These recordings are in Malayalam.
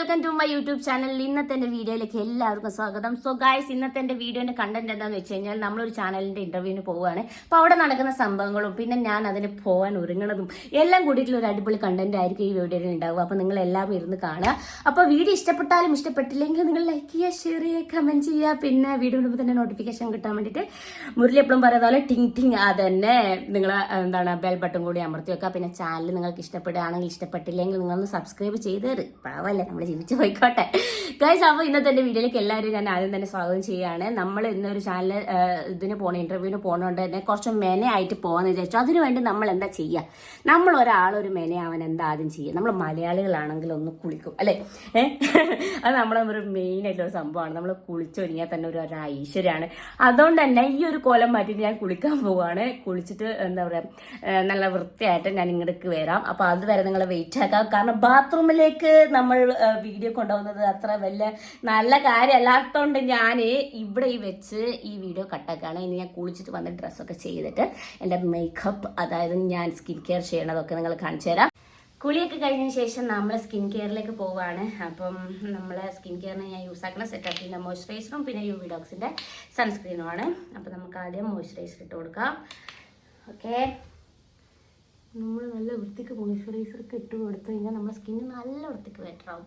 Welcome to my YouTube channel. ഇന്നത്തെ എൻ്റെ വീഡിയോയിലേക്ക് എല്ലാവർക്കും സ്വാഗതം. സോ ഗായ്സ്, ഇന്നത്തെ എൻ്റെ വീഡിയോൻ്റെ കണ്ടന്റ് എന്താണെന്ന് വെച്ച് കഴിഞ്ഞാൽ നമ്മളൊരു ചാനലിൻ്റെ ഇൻ്റർവ്യൂവിന് പോവുകയാണ്. അപ്പോൾ അവിടെ നടക്കുന്ന സംഭവങ്ങളും പിന്നെ ഞാൻ അതിന് പോകാൻ ഒരുങ്ങണതും എല്ലാം കൂടിയിട്ടുള്ള ഒരു അടിപൊളി കണ്ടന്റ് ആയിരിക്കും ഈ വീഡിയോയിൽ ഉണ്ടാവുക. അപ്പോൾ നിങ്ങൾ എല്ലാവരും ഇരുന്ന് കാണുക. അപ്പോൾ വീഡിയോ ഇഷ്ടപ്പെട്ടാലും ഇഷ്ടപ്പെട്ടില്ലെങ്കിൽ നിങ്ങൾ ലൈക്ക് ചെയ്യുക, ഷെയർ ചെയ്യുക, കമൻറ്റ് ചെയ്യുക. പിന്നെ വീഡിയോ ഇടുമ്പോൾ തന്നെ നോട്ടിഫിക്കേഷൻ കിട്ടാൻ വേണ്ടിയിട്ട് മുരളി എപ്പോഴും പറയുന്ന പോലെ ടിങ് ടിങ് അതന്നെ നിങ്ങൾ ബെൽ ബട്ടൺ കൂടി അമർത്തി വെക്കുക. പിന്നെ ചാനൽ നിങ്ങൾക്ക് ഇഷ്ടപ്പെടുകയാണെങ്കിൽ ഇഷ്ടപ്പെട്ടില്ലെങ്കിൽ നിങ്ങളൊന്ന് സബ്സ്ക്രൈബ് ചെയ്ത് പാവല്ലേ, നമ്മൾ ജീവിച്ചു പോയിക്കോട്ടെ ഗൈസ്. അപ്പോൾ ഇന്നത്തെ എൻ്റെ വീഡിയോയിലേക്ക് എല്ലാവരും ഞാൻ ആദ്യം തന്നെ സ്വാഗതം ചെയ്യുകയാണ്. നമ്മൾ ഇന്നൊരു ചാനൽ ഇതിന് പോകണം, ഇൻ്റർവ്യൂവിന് പോകുന്നതുകൊണ്ട് തന്നെ കുറച്ച് മെനയായിട്ട് പോകാമെന്ന് വിചാരിച്ചു. അതിനുവേണ്ടി നമ്മൾ എന്താ ചെയ്യുക, നമ്മൾ ഒരാളൊരു മെനയാവാൻ എന്താ ആദ്യം ചെയ്യുക? നമ്മൾ മലയാളികളാണെങ്കിൽ ഒന്ന് കുളിക്കും അല്ലേ? അത് നമ്മളെ ഒരു മെയിൻ ആയിട്ടുള്ള സംഭവമാണ്. നമ്മൾ കുളിച്ചൊരുങ്ങിയാൽ തന്നെ ഒരു ഐശ്വര്യമാണ്. അതുകൊണ്ട് തന്നെ ഈ ഒരു കോലം മാറ്റിയിട്ട് ഞാൻ കുളിക്കാൻ പോവുകയാണ്. കുളിച്ചിട്ട് എന്താ പറയുക, നല്ല വൃത്തിയായിട്ട് ഞാൻ ഇങ്ങോട്ട് വരാം. അപ്പോൾ അതുവരെ നിങ്ങൾ വെയിറ്റ് ആക്കാം. കാരണം ബാത്റൂമിലേക്ക് നമ്മൾ വീഡിയോ കൊണ്ടുപോകുന്നത് അത്ര വലിയ നല്ല കാര്യമല്ലാത്തതുകൊണ്ട് ഞാൻ ഇവിടെ വെച്ച് ഈ വീഡിയോ കട്ടാക്കാണ്. ഇനി ഞാൻ കുളിച്ചിട്ട് വന്ന് ഡ്രസ്സൊക്കെ ചെയ്തിട്ട് എൻ്റെ മേക്കപ്പ്, അതായത് ഞാൻ സ്കിൻ കെയർ ചെയ്യണതൊക്കെ നിങ്ങൾ കാണിച്ചു തരാം. കുളിയൊക്കെ കഴിഞ്ഞതിന് ശേഷം നമ്മൾ സ്കിൻ കെയറിലേക്ക് പോവുകയാണ്. അപ്പം നമ്മൾ സ്കിൻ കെയറിന് ഞാൻ യൂസ് ആക്കുന്ന സെറ്റാപ്പിൻ്റെ മോയ്സ്ചറൈസറും പിന്നെ യുവി ഡോക്സിൻ്റെ സൺസ്ക്രീനുമാണ്. അപ്പോൾ നമുക്ക് ആദ്യം മോയ്സ്ചറൈസർ ഇട്ട് കൊടുക്കാം. ഓക്കെ, നമ്മൾ നല്ല വൃത്തിക്ക് മോയ്സ്ചറൈസറൊക്കെ ഇട്ട് കൊടുത്തു കഴിഞ്ഞാൽ നമ്മുടെ സ്കിന്ന് നല്ല വൃത്തിക്ക് ബെറ്ററാവും.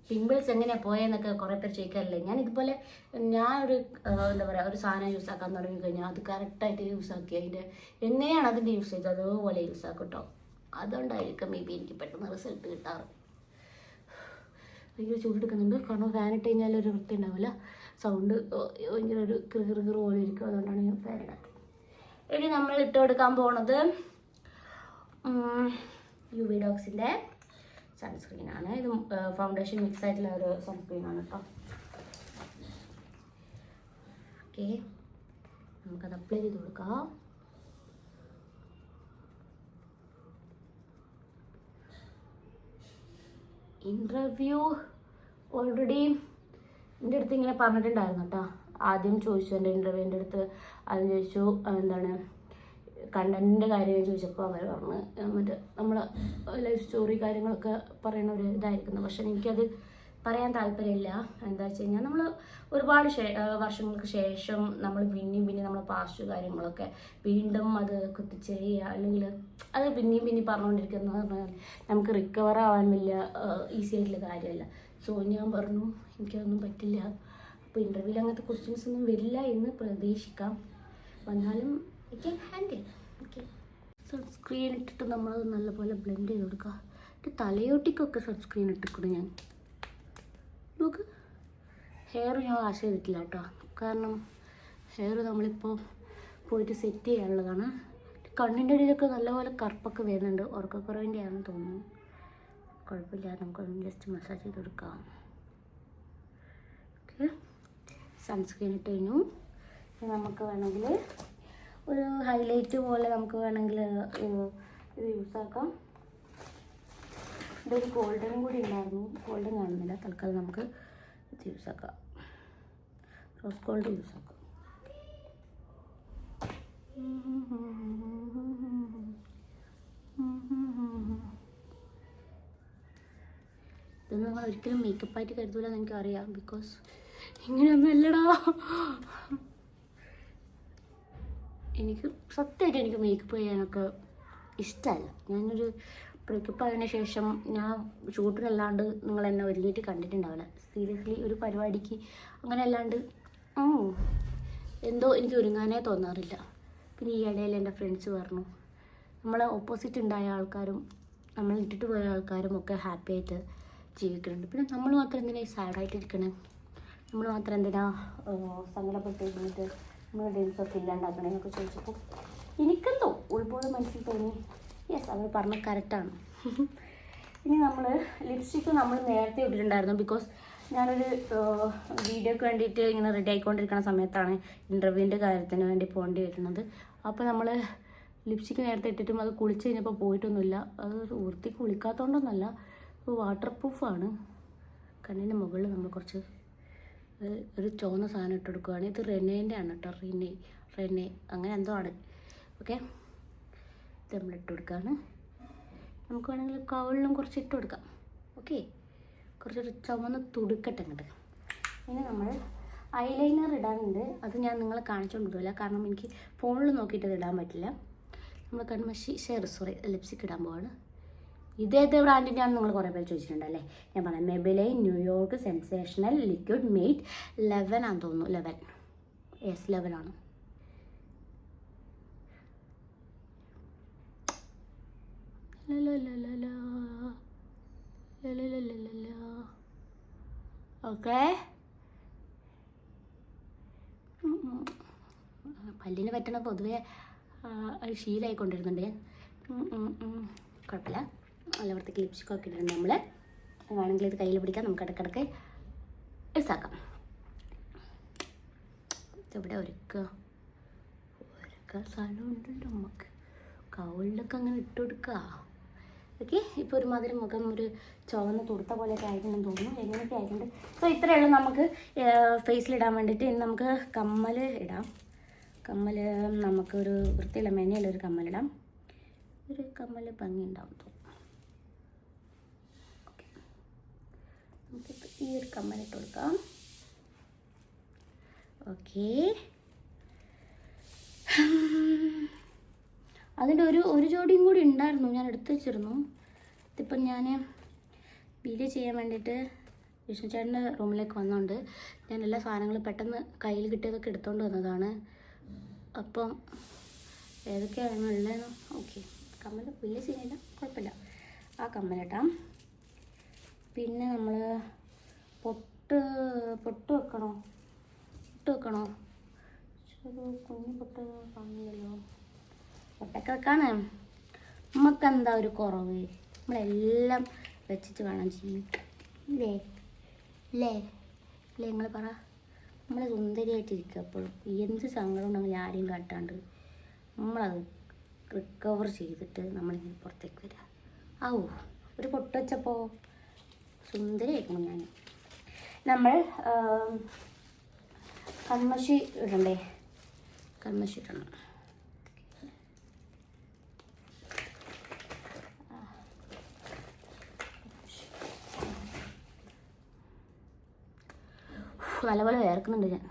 പിമ്പിൾസ് എങ്ങനെയാണ് പോയെന്നൊക്കെ കുറേ പേർ ചോദിക്കാറില്ലേ. ഞാൻ ഇതുപോലെ ഞാനൊരു എന്താ പറയുക, ഒരു സാധനം യൂസ് ആക്കാൻ തുടങ്ങി കഴിഞ്ഞാൽ അത് കറക്റ്റായിട്ട് യൂസ് ആക്കി അതിൻ്റെ എങ്ങനെയാണ് അതിൻ്റെ യൂസ് ചെയ്തത് അതുപോലെ യൂസ് ആക്കും കേട്ടോ. അതുകൊണ്ടായിരിക്കും മേ ബി എനിക്ക് പെട്ടെന്ന് റിസൾട്ട് കിട്ടാറ്. ഭയങ്കര ചൂടെടുക്കുന്നുണ്ട്, കാരണം ഫാൻ ഇട്ട് കഴിഞ്ഞാൽ ഒരു വൃത്തി ഉണ്ടാവില്ല, സൗണ്ട് ഭയങ്കര ഒരു കിറുകിറ് പോലെ ഇരിക്കും. അതുകൊണ്ടാണ് ഞാൻ ഫാൻ ഇടാത്തത്. ഇനി നമ്മൾ ഇട്ട് കൊടുക്കാൻ പോണത് യുവി ഡോക്സിൻ്റെ സൺസ്ക്രീനാണ്. ഇത് ഫൗണ്ടേഷൻ മിക്സ് ആയിട്ടുള്ള ഒരു സൺസ്ക്രീനാണ് കേട്ടോ. ഓക്കെ, നമുക്കത് അപ്ലൈ ചെയ്ത് കൊടുക്കാം. ഇൻ്റർവ്യൂ ഓൾറെഡി എൻ്റെ അടുത്ത് ഇങ്ങനെ പറഞ്ഞിട്ടുണ്ടായിരുന്നു കേട്ടോ. ആദ്യം ചോദിച്ചു എൻ്റെ ഇൻ്റർവ്യൂവിൻ്റെ അടുത്ത്, ആദ്യം ചോദിച്ചു എന്താണ് കണ്ടൻറ്റിൻ്റെ കാര്യം ചോദിച്ചപ്പോൾ അവർ പറഞ്ഞ് മറ്റേ നമ്മൾ ലൈഫ് സ്റ്റോറി കാര്യങ്ങളൊക്കെ പറയുന്ന ഒരു ഇതായിരിക്കുന്നു. പക്ഷെ എനിക്കത് പറയാൻ താല്പര്യമില്ല. എന്താ വെച്ച് കഴിഞ്ഞാൽ നമ്മൾ ഒരുപാട് വർഷങ്ങൾക്ക് ശേഷം നമ്മൾ പിന്നെയും നമ്മൾ പാസ്റ്റ് കാര്യങ്ങളൊക്കെ വീണ്ടും അത് കുത്തിച്ചെയ്യുക, അല്ലെങ്കിൽ അത് പിന്നെയും പറഞ്ഞുകൊണ്ടിരിക്കുന്നത് പറഞ്ഞാൽ നമുക്ക് റിക്കവർ ആവാൻ വലിയ ഈസി ആയിട്ടുള്ള കാര്യമല്ല. സോ ഞാൻ പറഞ്ഞു എനിക്കതൊന്നും പറ്റില്ല. അപ്പോൾ ഇൻ്റർവ്യൂവിൽ അങ്ങനത്തെ ക്വസ്റ്റ്യൻസ് ഒന്നും വരില്ല എന്ന് പ്രതീക്ഷിക്കാം. വന്നാലും I can handle. Okay, sunscreen ഇട്ടിട്ട് നമ്മൾ നല്ലപോലെ ബ്ലെൻഡ് ചെയ്ത് കൊടുക്കുക. തലയോട്ടിക്കൊക്കെ സൺസ്ക്രീൻ ഇട്ടിക്കൂടെ ഞാൻ. നോക്ക്, ഹെയർ ഞാൻ വാഷ് ചെയ്തിട്ടില്ല കേട്ടോ, കാരണം ഹെയർ നമ്മളിപ്പോൾ പോയിട്ട് സെറ്റ് ചെയ്യാനുള്ളതാണ്. കണ്ണിൻ്റെ ഇടയിലൊക്കെ നല്ലപോലെ കറുപ്പൊക്കെ വരുന്നുണ്ട്, ഉറക്കക്കുറവിൻ്റെ ആണെന്ന് തോന്നുന്നു. കുഴപ്പമില്ല, നമുക്കൊന്ന് ജസ്റ്റ് മസാജ് ചെയ്ത് കൊടുക്കാം. ഓക്കെ, സൺസ്ക്രീൻ ഇട്ട് കഴിഞ്ഞു. നമുക്ക് വേണമെങ്കിൽ ഒരു ഹൈലൈറ്റ് പോലെ നമുക്ക് വേണമെങ്കിൽ ഇത് യൂസ് ആക്കാം. ഇതൊരു ഗോൾഡനും കൂടി ഉണ്ടായിരുന്നു, ഗോൾഡൻ കാണുന്നില്ല, തൽക്കാലം നമുക്ക് ഇത് യൂസ് ആക്കാം. റോസ് ഗോൾഡ് യൂസ് ആക്കാം. ഇതൊന്നും നമ്മൾ ഒരിക്കലും മേക്കപ്പായിട്ട് കരുതൂലെന്ന് എനിക്കറിയാം, ബിക്കോസ് ഇങ്ങനെയൊന്നും അല്ലടാ. എനിക്ക് സത്യമായിട്ട് എനിക്ക് മേക്കപ്പ് ചെയ്യാനൊക്കെ ഇഷ്ടമല്ല. ഞാനൊരു ബ്രേക്കപ്പ് ആയതിനു ശേഷം ഞാൻ ഷൂട്ടിനല്ലാണ്ട് നിങ്ങൾ എന്നെ ഒരുങ്ങിയിട്ട് കണ്ടിട്ടുണ്ടാവില്ല. സീരിയസ്ലി ഒരു പരിപാടിക്ക് അങ്ങനെ അല്ലാണ്ട് എന്തോ എനിക്ക് ഒരുങ്ങാനേ തോന്നാറില്ല. പിന്നെ ഈ ഇടയിൽ എൻ്റെ ഫ്രണ്ട്സ് പറഞ്ഞു നമ്മളെ ഓപ്പോസിറ്റ് ഉണ്ടായ ആൾക്കാരും നമ്മൾ ഇട്ടിട്ട് പോയ ആൾക്കാരും ഒക്കെ ഹാപ്പി ആയിട്ട് ജീവിക്കുന്നുണ്ട്. പിന്നെ നമ്മൾ മാത്രം എന്തിനാണ് സാഡായിട്ടിരിക്കണേ? നമ്മൾ മാത്രം എന്തിനാ സങ്കടപ്പെട്ടിരുന്നിട്ട് നമ്മൾ ഡ്രീംസൊക്കെ ഇല്ലാണ്ടാക്കണേന്നൊക്കെ ചോദിച്ചപ്പോൾ എനിക്കെന്തോ ഉൾബോധം മനസ്സിൽ തോന്നി, യെസ് അവർ പറഞ്ഞ കറക്റ്റാണ്. ഇനി നമ്മൾ ലിപ്സ്റ്റിക്ക് നമ്മൾ നേരത്തെ ഇട്ടിട്ടുണ്ടായിരുന്നു, ബിക്കോസ് ഞാനൊരു വീഡിയോക്ക് വേണ്ടിയിട്ട് ഇങ്ങനെ റെഡി ആയിക്കൊണ്ടിരിക്കുന്ന സമയത്താണ് ഇൻ്റർവ്യൂവിൻ്റെ കാര്യത്തിന് വേണ്ടി പോകേണ്ടി വരുന്നത്. അപ്പോൾ നമ്മൾ ലിപ്സ്റ്റിക്ക് നേരത്തെ ഇട്ടിട്ടും അത് കുളിച്ച് കഴിഞ്ഞപ്പോൾ പോയിട്ടൊന്നുമില്ല. അത് വൃത്തിക്ക് കുളിക്കാത്തതുകൊണ്ടൊന്നുമല്ല, വാട്ടർ പ്രൂഫാണ്. കണ്ണിൻ്റെ മുകളിൽ നമ്മൾ കുറച്ച് ഒരു ചുവന്ന സാധനം ഇട്ട് കൊടുക്കുകയാണ്. ഇത് റെനേൻ്റെ ആണ് കേട്ടോ, റെനെ അങ്ങനെ എന്തോ ആണ്. ഓക്കെ, ഇത് നമ്മൾ ഇട്ട് കൊടുക്കുകയാണ്. നമുക്ക് വേണമെങ്കിൽ കവിളിലും കുറച്ച് ഇട്ട് കൊടുക്കാം. ഓക്കെ, കുറച്ചൊരു ചുമന്ന് തുടുക്കട്ടെ അങ്ങോട്ട്. ഇനി നമ്മൾ ഐലൈനർ ഇടാനുണ്ട്. അത് ഞാൻ നിങ്ങളെ കാണിച്ചുകൊണ്ടിരിക്കില്ല, കാരണം എനിക്ക് ഫോണിൽ നോക്കിയിട്ട് ഇത് ഇടാൻ പറ്റില്ല. നമ്മൾ കൺമഷി സോറി ലിപ്സ്റ്റിക് ഇടാൻ പോവാണ്. ഇതേത് ബ്രാൻഡിൻ്റെ ആണ് നിങ്ങൾ കുറേ പേര് ചോദിച്ചിട്ടുണ്ടല്ലേ. ഞാൻ പറയാം, മെബിലൈൻ ന്യൂയോർക്ക് സെൻസേഷണൽ ലിക്വിഡ് മെയ്റ്റ് 11 ആണെന്ന് തോന്നുന്നു. 11 ആണ്. ഓക്കെ, പല്ലിന് പറ്റണ പൊതുവെ ശീലമായിക്കൊണ്ടിരുന്നുണ്ട്. കുഴപ്പമില്ല, നല്ല വൃത്തിക്ക് ലിപ്സ്റ്റിക്കൊക്കെ ഇട്ടിട്ടുണ്ട് നമ്മൾ. വേണമെങ്കിൽ ഇത് കയ്യിൽ പിടിക്കാം, നമുക്ക് ഇടയ്ക്കിടയ്ക്ക് യൂസാക്കാം. ഇവിടെ ഒരുക്കുക സ്ഥലമുണ്ട് നമുക്ക്, കവിളിലൊക്കെ അങ്ങനെ ഇട്ട് കൊടുക്കുക. ഓക്കെ, ഇപ്പോൾ ഒരുമാതിരി മുഖം ഒരു ചുവന്ന തുടുത്ത പോലെയൊക്കെ ആയിട്ടുണ്ടെന്ന് തോന്നുന്നു. എങ്ങനെയൊക്കെ ആയിട്ടുണ്ട്. സോ ഇത്രയേ ഉള്ളൂ നമുക്ക് ഫേസിലിടാൻ വേണ്ടിയിട്ട്. ഇനി നമുക്ക് കമ്മൽ ഇടാം. കമ്മൽ നമുക്കൊരു വൃത്തിയുള്ള മെനയുള്ളൊരു കമ്മലിടാം. ഒരു കമ്മൽ ഭംഗി ഉണ്ടാവും തോന്നുന്നു. ഓക്കെ, നമുക്കിപ്പോൾ ഈ ഒരു കമ്മലിട്ട് കൊടുക്കാം. ഓക്കെ, അതിൻ്റെ ഒരു ജോഡിയും കൂടി ഉണ്ടായിരുന്നു, ഞാൻ എടുത്തു വെച്ചിരുന്നു. ഇതിപ്പം ഞാൻ വീഡിയോ ചെയ്യാൻ വേണ്ടിയിട്ട് വിഷ്ണു ചേട്ടൻ്റെ റൂമിലേക്ക് വന്നുകൊണ്ട് ഞാൻ എല്ലാ സാധനങ്ങളും പെട്ടെന്ന് കയ്യിൽ കിട്ടിയതൊക്കെ എടുത്തുകൊണ്ട് വന്നതാണ്. അപ്പം ഏതൊക്കെയാണ് ഉള്ളതെന്ന്. ഓക്കെ, കമ്മൽ വലിയ സീനില്ല, കുഴപ്പമില്ല. ആ കമ്മലിട്ടാം. പിന്നെ നമ്മൾ പൊട്ട് വെക്കണോ? കുഞ്ഞു പൊട്ട് കാണില്ലല്ലോ. പൊട്ടൊക്കെ വെക്കാണ്. നമുക്കെന്താ ഒരു കുറവ്? നമ്മളെല്ലാം വെച്ചിട്ട് വേണം ജീവിക്കാൻ. അല്ലേ നിങ്ങൾ പറ. നമ്മൾ സുന്ദരിയായിട്ടിരിക്കുക എപ്പോഴും. എന്ത് സങ്കടം ഉണ്ടെങ്കിൽ ആരെയും കാട്ടാണ്ട് നമ്മളത് റിക്കവർ ചെയ്തിട്ട് നമ്മളിങ്ങനെ പുറത്തേക്ക് വരിക. ഒരു പൊട്ട് വെച്ചപ്പോൾ സുന്ദരിയായിരിക്കണം ഞാൻ. നമ്മൾ കൺമഷി ഇടണ്ടേ? കൺമഷി ഇടണം. നല്ലപോലെ വേർക്കുന്നുണ്ട് ഞാൻ.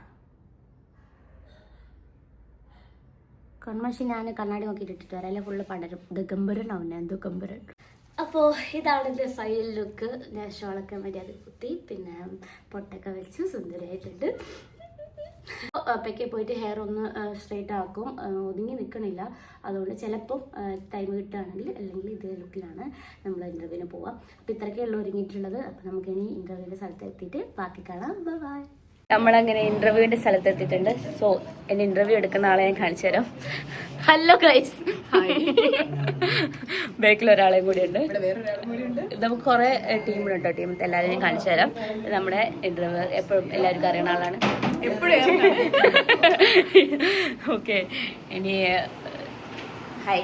കൺമഷി ഞാൻ കണ്ണാടി നോക്കിയിട്ട് ഇട്ടിട്ട് വരാം, അല്ലെ ഫുള്ള് പടരും. ദിഗംബരനാവും ഞാൻ, ദിഗംബരൻ. അപ്പോൾ ഇതാണ് എൻ്റെ ഫൈനൽ ലുക്ക്. ഞാൻ ഷോളൊക്കെ മര്യാദ കുത്തി, പിന്നെ പൊട്ടൊക്കെ വെച്ച് സുന്ദരിയായിട്ടുണ്ട്. അപ്പൊക്കെ പോയിട്ട് ഹെയർ ഒന്ന് സ്ട്രെയിറ്റ് ആക്കും. ഒതുങ്ങി നിൽക്കണില്ല, അതുകൊണ്ട് ചിലപ്പം ടൈം കിട്ടുകയാണെങ്കിൽ, അല്ലെങ്കിൽ ഇതേ ലുക്കിലാണ് നമ്മൾ ഇൻ്റർവ്യൂവിന് പോവാം. അപ്പോൾ ഇത്രയൊക്കെയുള്ളൂ ഒരുങ്ങിയിട്ടുള്ളത്. അപ്പോൾ നമുക്കിനി ഇൻ്റർവ്യൂവിൻ്റെ സ്ഥലത്ത് എത്തിയിട്ട് ബാക്കി കാണാം. ബൈ. നമ്മളങ്ങനെ ഇൻ്റർവ്യൂവിൻ്റെ സ്ഥലത്ത് എത്തിയിട്ടുണ്ട്. സോ എൻ്റെ ഇൻ്റർവ്യൂ എടുക്കുന്ന ആളെ ഞാൻ കാണിച്ചു തരാം. ഹലോ ഗൈസ്, ബാക്കിൽ ഒരാളെയും കൂടി ഉണ്ട്. നമുക്ക് കുറേ ടീമുണ്ട് കേട്ടോ. ടീമത്തെ എല്ലാവരെയും കാണിച്ചു തരാം. നമ്മുടെ ഇൻ്റർവ്യൂ എപ്പോഴും എല്ലാവർക്കും അറിയുന്ന ആളാണ്. ഓക്കെ, ഇനി ഹായ്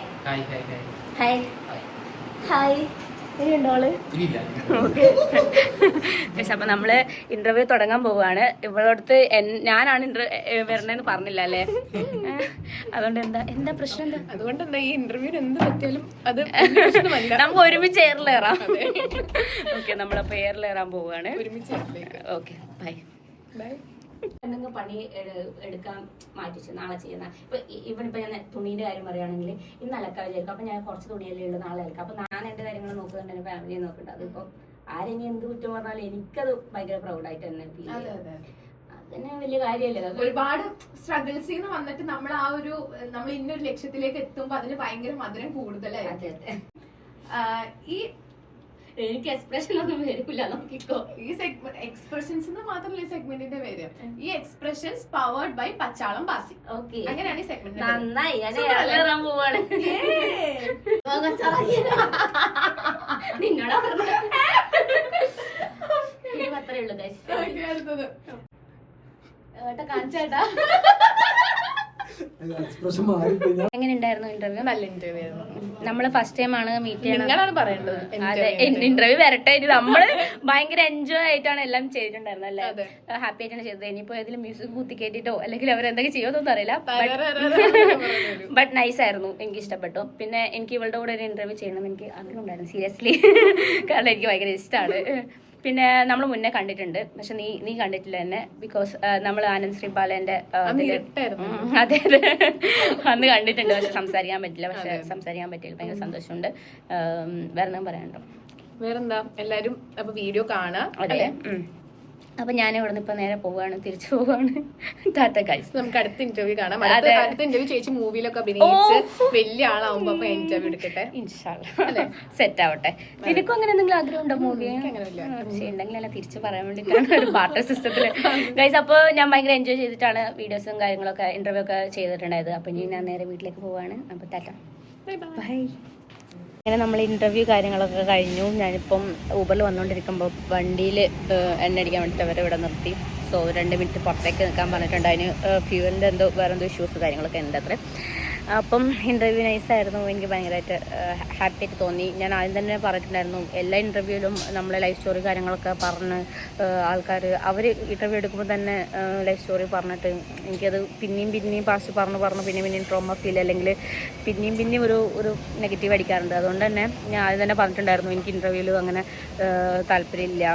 ഹായ് ഹായ് ഉണ്ടോള്. ഓക്കെ, അപ്പൊ നമ്മള് ഇന്റർവ്യൂ തുടങ്ങാൻ പോവാണ്. ഇവളടുത്ത് ഞാനാണ് വരണെന്ന് പറഞ്ഞില്ല അല്ലേ? അതുകൊണ്ട് എന്താ പ്രശ്നം? എന്താ അതുകൊണ്ട് എന്താ ഈ ഇന്റർവ്യൂ എന്ത് പറ്റിയാലും അത് നമുക്ക് ഒരുമിച്ച് എയറിലേറാം. ഓക്കെ, നമ്മളപ്പോ എയറിലേറാൻ പോവാണ് ഒരുമിച്ച്. Okay, bye bye. എന്തെങ്കിലും പണി എടുക്കാൻ മാറ്റിച്ചു നാളെ ചെയ്യുന്ന. ഇവനിപ്പോ ഞാൻ തുണീന്റെ കാര്യം പറയുകയാണെങ്കിൽ ഇന്ന് അലക്കാൻ വിചാരിക്കും. അപ്പൊ ഞാൻ കുറച്ച് തുണിയല്ലേ ഉള്ളൂ, നാളെ അലക്കാം. അപ്പൊ ഞാൻ എന്റെ കാര്യങ്ങൾ നോക്കുന്നുണ്ട്, എന്റെ ഫാമിലിയെ നോക്കുന്നുണ്ട്. അതിപ്പോ ആരെങ്കിലും എന്ത് കുറ്റം പറഞ്ഞാലും എനിക്കത് ഭയങ്കര പ്രൗഡായിട്ട് തന്നെ ഫീൽ ചെയ്യും. അതന്നെ വലിയ കാര്യമല്ലേ. ഒരുപാട് സ്ട്രഗിൾസ് ചെയ്ത് വന്നിട്ട് നമ്മൾ നമ്മൾ ഇന്നൊരു ലക്ഷ്യത്തിലേക്ക് എത്തുമ്പോ അതിന് ഭയങ്കര മധുരം കൂടുതലായിരിക്കും. ഈ എനിക്ക് എക്സ്പ്രഷൻ ഒന്നും വരില്ല. നോക്കിക്കോ, ഈ എക്സ്പ്രഷൻസ് മാത്രമല്ല ഈ സെഗ്മെന്റിന്റെ പേര്. ഈ expressions powered by Pachalam Bhasi. Okay, അങ്ങനെയാണ് ഈ സെഗ്മെന്റ്. നന്നായി. ഞാൻ പോവാണ്. നിങ്ങളെ അത്രേ ഉള്ളൂ ഗൈസ്. കാണിച്ചേട്ടാ. എങ്ങനെ ഉണ്ടായിരുന്നു ഇന്റർവ്യൂ? നല്ല ഇന്റർവ്യൂ ആയിരുന്നു. നമ്മള് ഫസ്റ്റ് ടൈം ആണ് മീറ്റ് ചെയ്യണം. നിങ്ങളാണ് പറയേണ്ടത്. അതെ, ഇന്റർവ്യൂ വരട്ടെ. നമ്മള് ഭയങ്കര എൻജോയ് ആയിട്ടാണ് എല്ലാം ചെയ്തിട്ടുണ്ടായിരുന്നത് അല്ലേ? ഹാപ്പി ആയിട്ടാണ് ചെയ്തത്. ഇനിയിപ്പോ ഏതെങ്കിലും മ്യൂസിക് കുത്തി കേട്ടിട്ടോ അല്ലെങ്കിൽ അവരെന്തൊക്കെ ചെയ്യുമെന്നൊന്നും അറിയില്ല. ബട്ട് നൈസ് ആയിരുന്നു, എനിക്ക് ഇഷ്ടപ്പെട്ടു. പിന്നെ എനിക്ക് ഇവളുടെ കൂടെ ഒരു ഇന്റർവ്യൂ ചെയ്യണം എനിക്ക് ആഗ്രഹം ഉണ്ടായിരുന്നു സീരിയസ്ലി. കാരണം എനിക്ക് ഭയങ്കര ഇഷ്ടമാണ്. പിന്നെ നമ്മൾ മുന്നേ കണ്ടിട്ടുണ്ട്, പക്ഷെ നീ കണ്ടിട്ടില്ല എന്നെ. ബിക്കോസ് നമ്മൾ ആനന്ദ് ശ്രീബാലന്റെ അതെ അന്ന് കണ്ടിട്ടുണ്ട്, പക്ഷെ സംസാരിക്കാൻ പറ്റില്ല. പക്ഷെ സംസാരിക്കാൻ പറ്റില്ല, ഭയങ്കര സന്തോഷമുണ്ട്. വേറെ എന്താ പറയാനുണ്ടോ? വേറെന്താ, എല്ലാരും അപ്പൊ വീഡിയോ കാണാം. അതെ. അപ്പൊ ഞാൻ ഇവിടെ നിന്ന് ഇപ്പൊ നേരെ പോവാണ്, തിരിച്ചു പോവാണ്. ടാറ്റ ഗൈസ്, നമുക്ക് അടുത്ത ഇന്റർവ്യൂ കാണാം. അടുത്ത ഇന്റർവ്യൂ ചേച്ചി മൂവിയിലൊക്കെ അഭിനയിച്ച് വലിയ ആളാവുമ്പോ അപ്പൊ ഇന്റർവ്യൂ എടുക്കട്ടെ, ഇൻഷാല്ലാ സെറ്റ് ആവട്ടെ. നിനക്കും അങ്ങനെ എന്തെങ്കിലും ആഗ്രഹം ഉണ്ടോ മൂവി? ഉണ്ടെങ്കിലല്ല തിരിച്ചു പറയാൻ വേണ്ടിട്ടാണ് ഒരു ബാർട്ടർ സിസ്റ്റത്തില്. ഗൈസ്, അപ്പൊ ഞാൻ ഭയങ്കര എൻജോയ് ചെയ്തിട്ടാണ് വീഡിയോസും കാര്യങ്ങളൊക്കെ ഇന്റർവ്യൂ ഒക്കെ ചെയ്തിട്ടുണ്ടായത്. അപ്പൊ ഇനി ഞാൻ നേരെ വീട്ടിലേക്ക് പോവാണ്. അപ്പൊ ടാറ്റ ബൈ. അങ്ങനെ നമ്മൾ ഇൻ്റർവ്യൂ കാര്യങ്ങളൊക്കെ കഴിഞ്ഞു. ഞാനിപ്പം ഊബറിൽ വന്നുകൊണ്ടിരിക്കുമ്പോൾ വണ്ടിയിൽ എണ്ണ അടിക്കാൻ വേണ്ടിയിട്ട് അവരെ ഇവിടെ നിർത്തി. സോ 2 മിനിറ്റ് പുറത്തേക്ക് നിൽക്കാൻ പറഞ്ഞിട്ടുണ്ട്. അതിന് ഫ്യൂവലിൻ്റെ വേറെ എന്തോ ഇഷ്യൂസ് കാര്യങ്ങളൊക്കെ ഉണ്ട് അത്ര. അപ്പം ഇൻ്റർവ്യൂ നൈസായിരുന്നു. എനിക്ക് ഭയങ്കരമായിട്ട് ഹാപ്പി ആയിട്ട് തോന്നി. ഞാൻ ആദ്യം തന്നെ പറഞ്ഞിട്ടുണ്ടായിരുന്നു, എല്ലാ ഇൻ്റർവ്യൂവിലും നമ്മളെ ലൈഫ് സ്റ്റോറി കാര്യങ്ങളൊക്കെ പറഞ്ഞ് ആൾക്കാർ അവർ ഇൻ്റർവ്യൂ എടുക്കുമ്പോൾ തന്നെ ലൈഫ് സ്റ്റോറി പറഞ്ഞിട്ട് എനിക്കത് പിന്നെയും പാസ്റ്റ് പറഞ്ഞ് പിന്നെയും ട്രോമ ഫീൽ, അല്ലെങ്കിൽ പിന്നെയും ഒരു നെഗറ്റീവ് അടിക്കാറുണ്ട്. അതുകൊണ്ട് തന്നെ ഞാൻ ആദ്യം തന്നെ പറഞ്ഞിട്ടുണ്ടായിരുന്നു എനിക്ക് ഇൻ്റർവ്യൂവിൽ അങ്ങനെ താല്പര്യമില്ല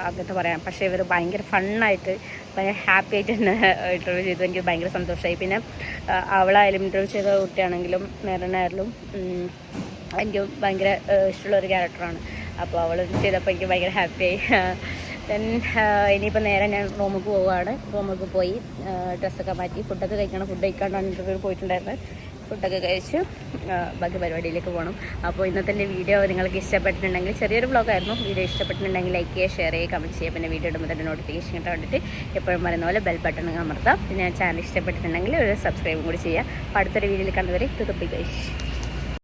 അങ്ങനത്തെ പറയാം. പക്ഷേ ഇവർ ഭയങ്കര ഫണ്ണായിട്ട് ഭയങ്കര ഹാപ്പി ആയിട്ട് തന്നെ ഇൻ്റർവ്യൂ ചെയ്തു. എനിക്ക് ഭയങ്കര സന്തോഷമായി. പിന്നെ അവളായാലും ഇൻ്റർവ്യൂ ചെയ്ത കുട്ടിയാണെങ്കിലും മേരനായാലും എനിക്ക് ഭയങ്കര ഇഷ്ടമുള്ളൊരു ക്യാരക്ടറാണ്. അപ്പോൾ അവൾ ചെയ്തപ്പോൾ എനിക്ക് ഭയങ്കര ഹാപ്പിയായി. ദെൻ ഇനിയിപ്പോൾ നേരെ ഞാൻ റൂമിൽ പോവുകയാണ്. റൂമിൽ പോയി ഡ്രസ്സൊക്കെ മാറ്റി ഫുഡൊക്കെ കഴിക്കണം. ഫുഡ് കഴിക്കാണ്ടാണ് ഇൻ്റർവ്യൂ പോയിട്ടുണ്ടായിരുന്നത്. ഫുഡൊക്കെ കഴിച്ച് ബാക്കി പരിപാടിയിലേക്ക് പോകണം. അപ്പോൾ ഇന്നത്തെ എൻ്റെ വീഡിയോ നിങ്ങൾക്ക് ഇഷ്ടപ്പെട്ടിട്ടുണ്ടെങ്കിൽ, ചെറിയൊരു വ്ളോഗായിരുന്നു, വീഡിയോ ഇഷ്ടപ്പെട്ടിട്ടുണ്ടെങ്കിൽ ലൈക്ക് ചെയ്യുക, ഷെയർ ചെയ്യുക, കമൻറ്റ് ചെയ്യുക. പിന്നെ വീഡിയോ ഇടുമ്പോൾ തന്നെ നോട്ടിഫിക്കേഷൻ കിട്ടാൻ വേണ്ടിയിട്ട് എപ്പോഴും പറയുന്ന പോലെ ബെൽ ബട്ടൺ അമർത്താം. പിന്നെ ചാനൽ ഇഷ്ടപ്പെട്ടിട്ടുണ്ടെങ്കിൽ ഒരു സബ്സ്ക്രൈബും കൂടി ചെയ്യുക. അപ്പോൾ അടുത്തൊരു വീഡിയോയിൽ കണ്ടുവരെ തുറപ്പിക്കുക.